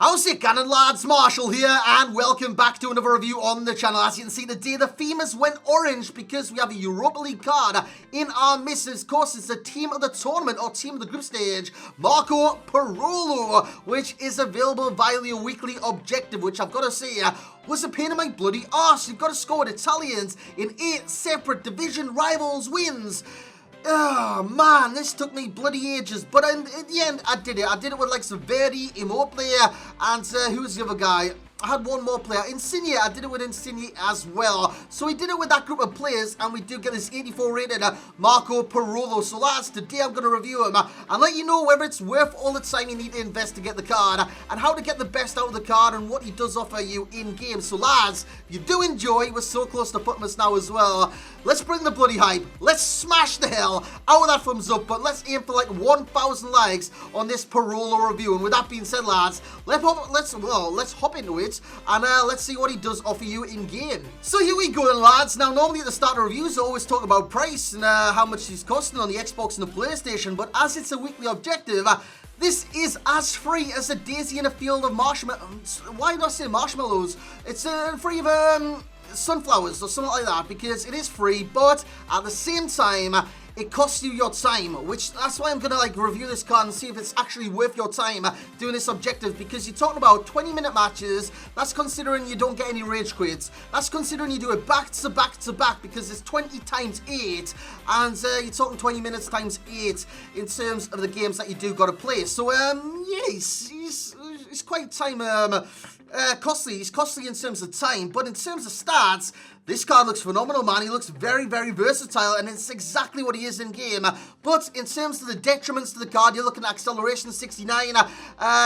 How's it going, lads? Marshall here, and welcome back to another review on the channel. As you can see, today the themes went orange because we have a Europa League card in our misses. Of course, it's the team of the tournament, or team of the group stage, Marco Parolo, which is available via the weekly objective, which I've got to say was a pain in my bloody arse. You've got to score with Italians in 8 separate division rivals wins. Oh man, this took me bloody ages, but in the end, I did it. I did it with like Verdi, Immobile, and who was the other guy? I had one more player, Insigne. I did it with Insigne as well. So we did it with that group of players, and we do get this 84 rated Marco Parolo. So lads, today I'm going to review him and let you know whether it's worth all the time you need to invest to get the card, and how to get the best out of the card, and what he does offer you in game. So lads, if you do enjoy, we're so close to putting this now as well. Let's bring the bloody hype. Let's smash the hell out of that thumbs up, but let's aim for like 1,000 likes on this Parolo review. And with that being said, lads, let's hop into it. And let's see what he does offer you in game. So here we go then, lads. Now normally at the start of reviews I always talk about price and how much he's costing on the Xbox and the PlayStation, but as it's a weekly objective, this is as free as a daisy in a field of marshmallows. Why did I say marshmallows? It's free of sunflowers or something like that, because it is free, but at the same time it costs you your time, which that's why I'm gonna like review this card and see if it's actually worth your time doing this objective, because you're talking about 20-minute matches. That's considering you don't get any rage quits. That's considering you do it back to back to back, because it's 20 times 8, and you're talking 20 minutes times 8 in terms of the games that you do gotta play. So yeah, he's quite time costly. He's costly in terms of time, but in terms of stats, this card looks phenomenal, man. He looks very, very versatile, and it's exactly what he is in game. But in terms of the detriments to the card, you're looking at acceleration 69,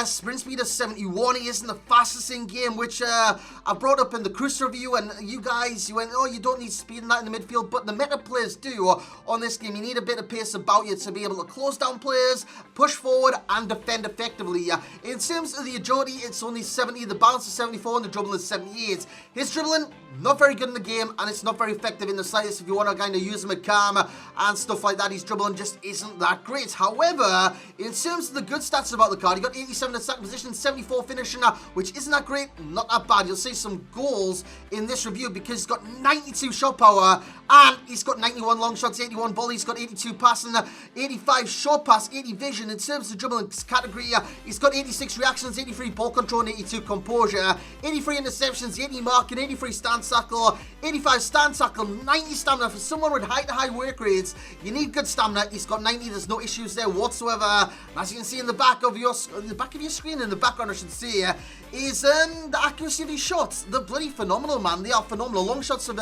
sprint speed of 71. He isn't the fastest in game, which I brought up in the Cruise review, and you went, oh, you don't need speed in that in the midfield, but the meta players do on this game. You need a bit of pace about you to be able to close down players, push forward, and defend effectively. In terms of the agility, it's only 70, the balance is 74, and the dribbling is 78. His dribbling, not very good in the game, and it's not very effective in the slightest if you want to kind of use him at calm and stuff like that. His dribbling just isn't that great. However, in terms of the good stats about the card, he got 87 attack position, 74 finishing, which isn't that great, not that bad. You'll see some goals in this review because he's got 92 shot power, and he's got 91 long shots, 81 volleys, he's got 82 passing, 85 short pass, 80 vision. In terms of dribbling category, he's got 86 reactions, 83 ball control, and 82 composure, 83 interceptions, 80 marking, 83 stand tackle, 85 stand tackle, 90 stamina. For someone with high work rates, you need good stamina. He's got 90. There's no issues there whatsoever. And as you can see in the back of your screen, in the background I should say, is the accuracy of his shots. They're bloody phenomenal, man. They are phenomenal. Long shots of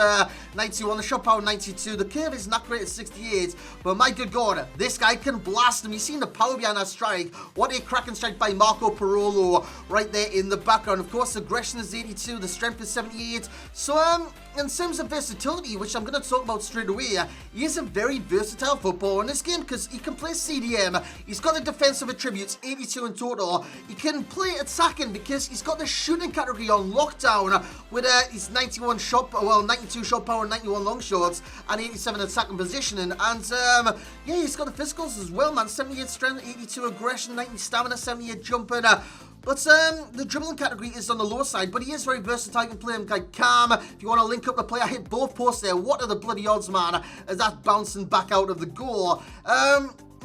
91, the shot power 92. The curve is not great at 68, but my good god, this guy can blast him. You've seen the power behind that strike. What a cracking strike by Marco Parolo right there in the background. Of course, aggression is 82, the strength is 78. So in terms of versatility, which I'm going to talk about straight away, he is a very versatile footballer in this game because he can play CDM. He's got the defensive attributes, 82 in total. He can play attacking because he's got the shooting category on lockdown with his 92 shot power, 91 long shots, and 87 attacking positioning. And yeah, he's got the physicals as well, man. 78 strength, 82 aggression, 90 stamina, 78 jumping. But the dribbling category is on the lower side, but he is very versatile. You can play him like calm. If you want to link up the play, I hit both posts there. What are the bloody odds, man, as that's bouncing back out of the goal?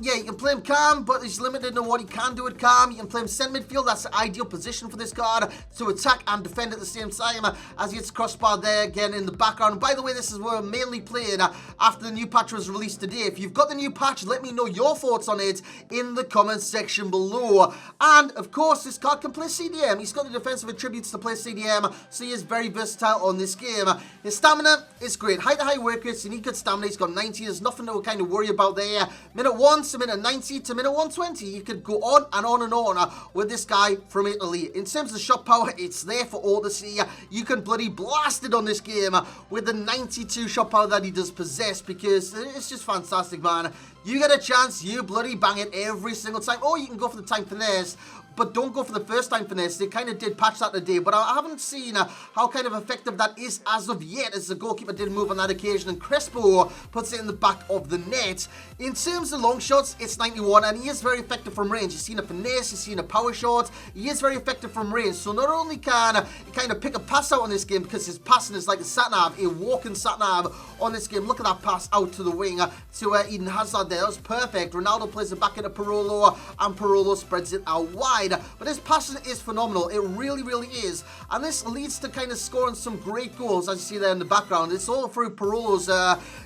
Yeah, you can play him calm, but he's limited in what he can do at calm. You can play him centre midfield. That's the ideal position for this card, to attack and defend at the same time, as he gets crossbar there again in the background. By the way, this is where I'm mainly playing after the new patch was released today. If you've got the new patch, let me know your thoughts on it in the comments section below. And of course, this card can play CDM. He's got the defensive attributes to play CDM, so he is very versatile on this game. His stamina is great. High work rates, you need good stamina. He's got 90. There's nothing to kind of worry about there. Minute 1 to minute 90 to minute 120. You could go on and on and on with this guy from Italy. In terms of shot power, it's there for all to see. You can bloody blast it on this game with the 92 shot power that he does possess, because it's just fantastic, man. You get a chance, you bloody bang it every single time. Or you can go for the time finesse, but don't go for the first time finesse. They kind of did patch that today, but I haven't seen how kind of effective that is as of yet, as the goalkeeper did move on that occasion, and Crespo puts it in the back of the net. In terms of long shots, it's 91, and he is very effective from range. You've seen a finesse, you've seen a power shot. He is very effective from range, so not only can he kind of pick a pass out on this game, because his passing is like a sat-nav, a walking sat-nav on this game. Look at that pass out to the wing to Eden Hazard there. That was perfect. Ronaldo plays it back into Parolo, and Parolo spreads it out wide. But his passing is phenomenal. It really, really is. And this leads to kind of scoring some great goals, as you see there in the background. It's all through Parolo's,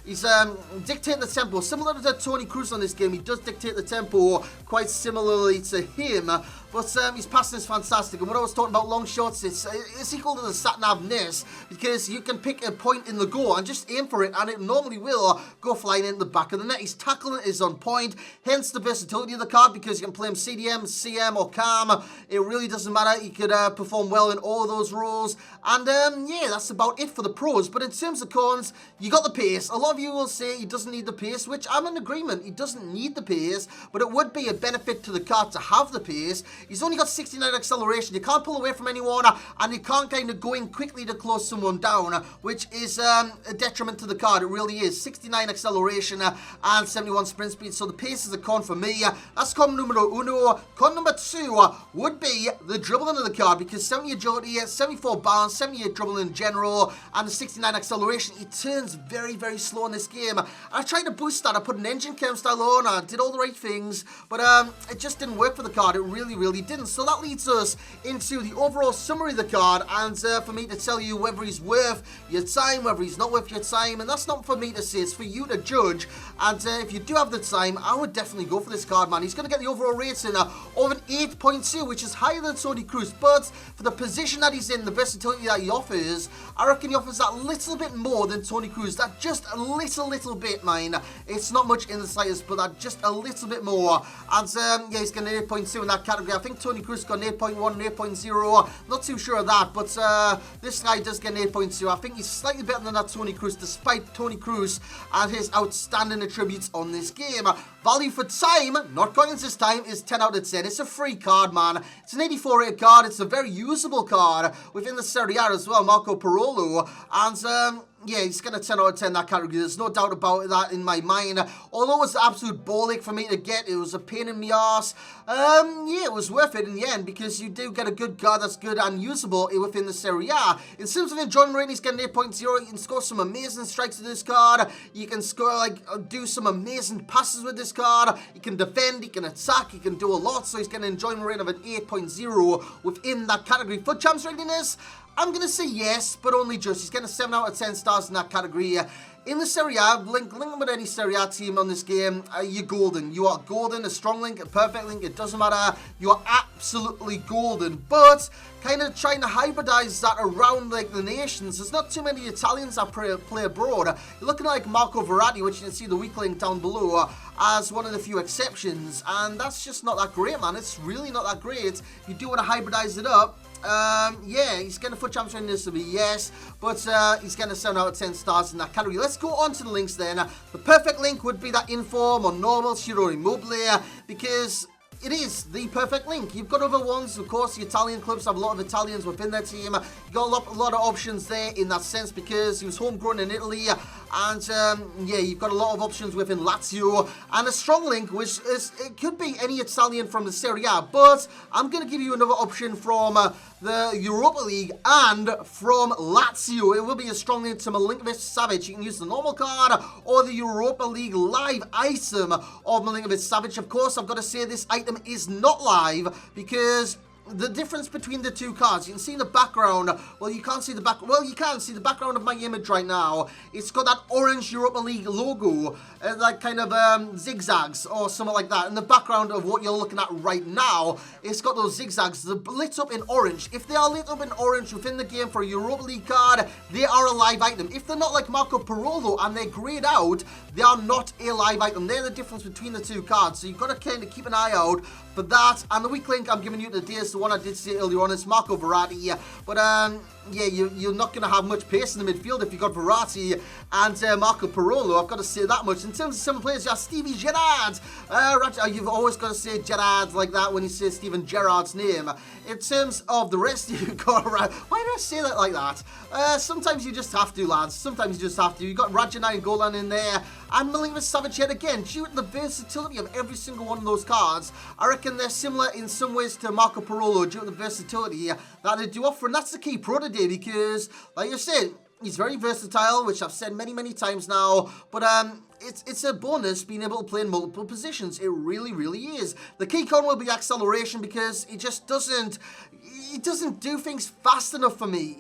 he's dictating the tempo. Similar to Toni Kroos on this game, he does dictate the tempo quite similarly to him. But his passing is fantastic. And what I was talking about long shots, it's equal to the sat-nav-ness, because you can pick a point in the goal and just aim for it, and it normally will go flying in the back of the net. His tackling is on point, hence the versatility of the card, because you can play him CDM, CM, or CAM. It really doesn't matter. He could perform well in all of those roles. And yeah, that's about it for the pros. But in terms of cons, you got the pace. A lot of you will say he doesn't need the pace, which I'm in agreement. He doesn't need the pace, but it would be a benefit to the card to have the pace. He's only got 69 acceleration. You can't pull away from anyone, and you can't kind of go in quickly to close someone down, which is a detriment to the card. It really is. 69 acceleration and 71 sprint speed. So the pace is a con for me. That's con numero uno. Con number two would be the dribbling of the card, because 70 agility, 74 balance, 78 dribbling in general, and the 69 acceleration. He turns very, very slow in this game. I tried to boost that. I put an engine cam style on. I did all the right things, but it just didn't work for the card. It really, really didn't. So that leads us into the overall summary of the card, and for me to tell you whether he's worth your time, whether he's not worth your time, and that's not for me to say, it's for you to judge. And if you do have the time, I would definitely go for this card, man. He's going to get the overall rating of an 8.2, which is higher than Toni Kroos, but for the position that he's in, the versatility that he offers, I reckon he offers that little bit more than Toni Kroos. That just a little bit, man. It's not much in the slightest, but that just a little bit more. And yeah, he's getting an 8.2 in that category. I think Toni Kroos got an 8.1 and 8.0. Not too sure of that, but this guy does get an 8.2. I think he's slightly better than that Toni Kroos, despite Toni Kroos and his outstanding attributes on this game. Value for time, not coins this time, is 10 out of 10. It's a free card, man. It's an 84 rated card. It's a very usable card within the Serie A as well, Marco Parolo. And yeah, he's going to 10 out of 10 that category. There's no doubt about that in my mind. Although it was an absolute ball ache for me to get, it was a pain in the arse. Yeah, it was worth it in the end, because you do get a good card that's good and usable within the Serie A. In terms of enjoyment rating, he's getting 8.0. You can score some amazing strikes with this card. You can score, do some amazing passes with this card. You can defend, you can attack, you can do a lot. So he's getting an enjoyment rating of an 8.0 within that category. For champs readiness, I'm going to say yes, but only just. He's getting a 7 out of 10 stars in that category. In the Serie A, link with any Serie A team on this game, you're golden. You are golden, a strong link, a perfect link, it doesn't matter. You are absolutely golden. But kind of trying to hybridize that around like the nations. There's not too many Italians that play abroad. You're looking at like Marco Verratti, which you can see the weak link down below, as one of the few exceptions. And that's just not that great, man. It's really not that great. You do want to hybridize it up. Yeah, he's getting a foot champs rating this to be yes, but he's getting a 7 out of 10 stars in that category. Let's go on to the links then. The perfect link would be that Inform or Normal, Ciro Immobile, because it is the perfect link. You've got other ones, of course. The Italian clubs have a lot of Italians within their team. You've got a lot of options there in that sense, because he was homegrown in Italy. And yeah, you've got a lot of options within Lazio. And a strong link, which is, it could be any Italian from the Serie A. But I'm going to give you another option from the Europa League and from Lazio. It will be a strong link to Milinkovic-Savic. You can use the normal card or the Europa League live item of Milinkovic-Savic. Of course, I've got to say this item is not live, because the difference between the two cards, you can see in the background, well, you can't see the back, well, you can see the background of my image right now. It's got that orange Europa League logo, like kind of zigzags or something like that. In the background of what you're looking at right now, it's got those zigzags lit up in orange. If they are lit up in orange within the game for a Europa League card, they are a live item. If they're not like Marco Parolo and they're grayed out, they are not a live item. They're the difference between the two cards. So you've got to kind of keep an eye out for that. And the weak link I'm giving you today is the the one I did say earlier on is Marco Verratti. But yeah, you're not going to have much pace in the midfield if you've got Verratti and Marco Parolo. I've got to say that much. In terms of some players, you have Stevie Gerrard. You've always got to say Gerrard like that when you say Steven Gerrard's name. In terms of the rest, you've got... Why did I say that like that? Sometimes you just have to, lads. Sometimes you just have to. You've got Radja Golan in there. And Milinkovic-Savic yet again. Due to the versatility of every single one of those cards, I reckon they're similar in some ways to Marco Parolo due to the versatility that they do offer. And that's the key pro today because, like I said, he's very versatile, which I've said many, many times now. But it's a bonus being able to play in multiple positions. It really, really is. The key con will be acceleration because he just doesn't... He doesn't do things fast enough for me.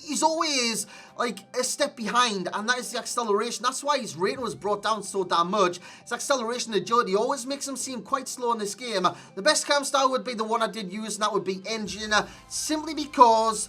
He's always like a step behind, and that is the acceleration. That's why his rating was brought down so damn much. His acceleration and agility always makes him seem quite slow in this game. The best cam style would be the one I did use, and that would be Engine, simply because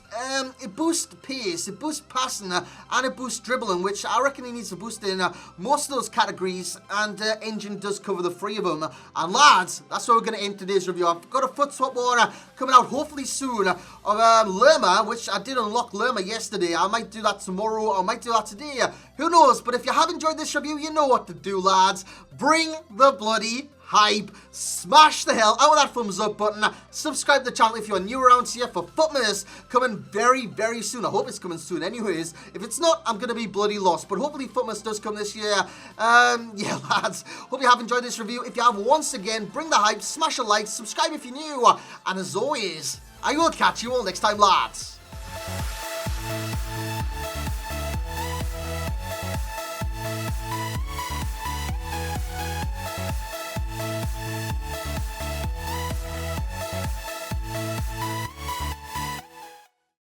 it boosts pace, it boosts passing, and it boosts dribbling, which I reckon he needs to boost in most of those categories, and Engine does cover the three of them. And lads, that's where we're going to end today's review. I've got a foot swap order coming out hopefully soon of Lerma, which I did unlock Lerma yesterday. I might do that tomorrow, or I might do that today. Who knows? But if you have enjoyed this review, you know what to do, lads. Bring the bloody hype. Smash the hell out of that thumbs up button. Subscribe to the channel if you're new around here for Footmas coming very, very soon. I hope it's coming soon anyways. If it's not, I'm going to be bloody lost. But hopefully Footmas does come this year. Yeah, lads. Hope you have enjoyed this review. If you have, once again, bring the hype, smash a like, subscribe if you're new. And as always, I will catch you all next time, lads.